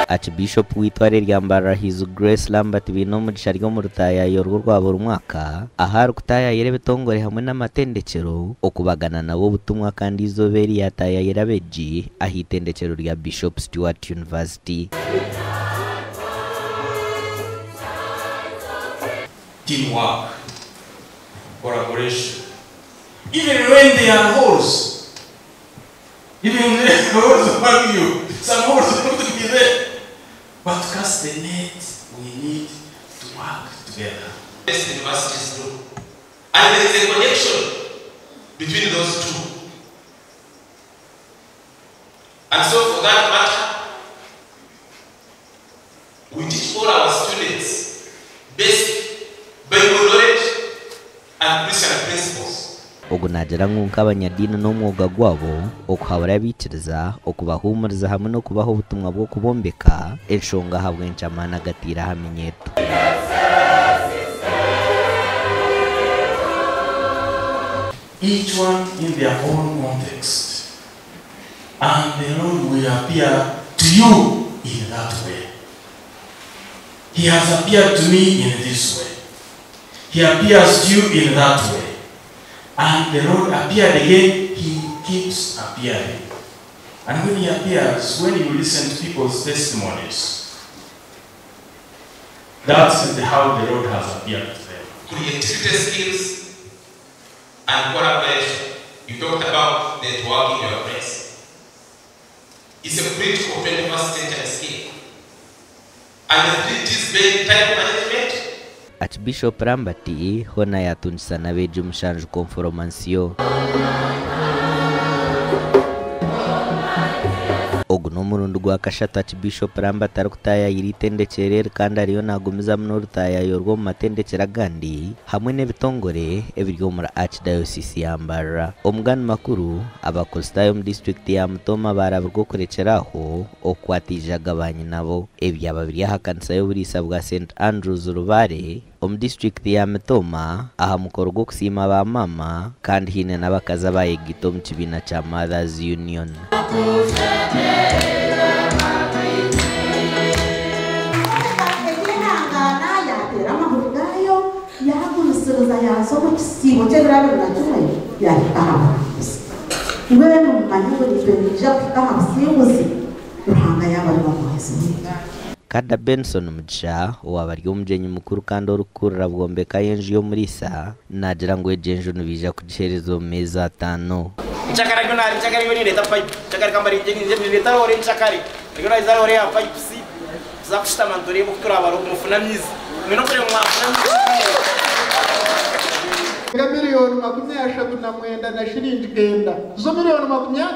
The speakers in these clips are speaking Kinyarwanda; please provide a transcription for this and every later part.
Archbishop witware ryambara His Grace Lambert bino mu gisharyo mu rutaya yorwo rwabo rumwaka ahari kutaya yere betongore hamwe n'amatendekero okubagana nabo butumwa kandi izoberi yataya yerabeji ahitendekero rya Bishop Stewart University. Teamwork, collaboration. Even when they are holes, even when they are holes among you, some holes have to be there. But to cast the net, we need to work together. Yes, universities do. And there is a connection between those two. And so for that matter, we teach all our students basic Bible knowledge and Christian principles. Ogunagera nkunka abanyadini n'umwuga gwabo okuhabara abikiriza okubahumuriza hamwe no kubaho ubutumwa bwo kubombeka enshonga habwe ncamana gatira hamenyeto. Each one in their own context, and the Lord will appear to you in that way. He has appeared to me in this way. He appears to you in that way. And the Lord appeared again, He keeps appearing. And when He appears, when you listen to people's testimonies, that's how the Lord has appeared to them. Creativity skills and collaboration. You talked about networking in your place. It's a critical 21st century skill. And it is based time management. Archbishop Lambert hona yatunisa na beji umushanju konforomansiyo. Ogu n'umurundi gwa kashatu Archbishop Lambert arukutaya yiritendekerere kandi ariyo nagumiza muno rutaya yorwo mu matendekera gandi hamwe n'ebitongore ebiryo muri Archdiocese ya Mbarara. Omugani makuru abakostayo mu district ya Mutoma barabwo kurekeraho okwatijaga banyi nabo ebyababiri hakanisa yo burisa bwa St Andrews Rubare district ya Mutoma aha mukoro gwo kusima ba mama kandi hine n'abakaza bayegito mu kibina cha Mothers Union. Kada Benson Mugisha wabaryo umjenyi mukuru kandi orukurira bwombeka yenje yo murisa nagira ngo ejenje nubija kugiherezo meza atano. Chakari yonari chakari yoni leta pipe chakari kambari nje leta ore chakari ngona izaro ore ya pipe si zakushita mantori bukura baro kumufuna mizi mino kure mwafuna miliyoni 29 na shilingi genda zo miliyoni 20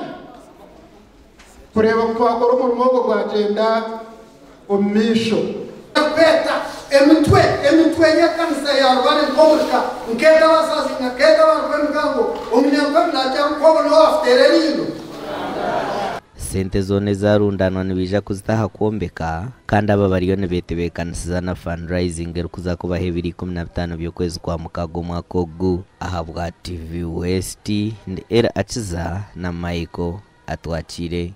kureba kwakora umurimo wo gwagenda omisho peta emitwe yakanisa ya rwari komurka nketa basazi nketa barwemgango omunyango mnacha ko no aftererino. Sente zone zarundanwa nibija kuzitaha kuombeka kandi aba bariyone betebekanisiza na fundraising erukuza kuba 2015 by'okwezi kwa mukago mwaka ogu. Ahabwa TV West ndi era achiza na Michael atwachire.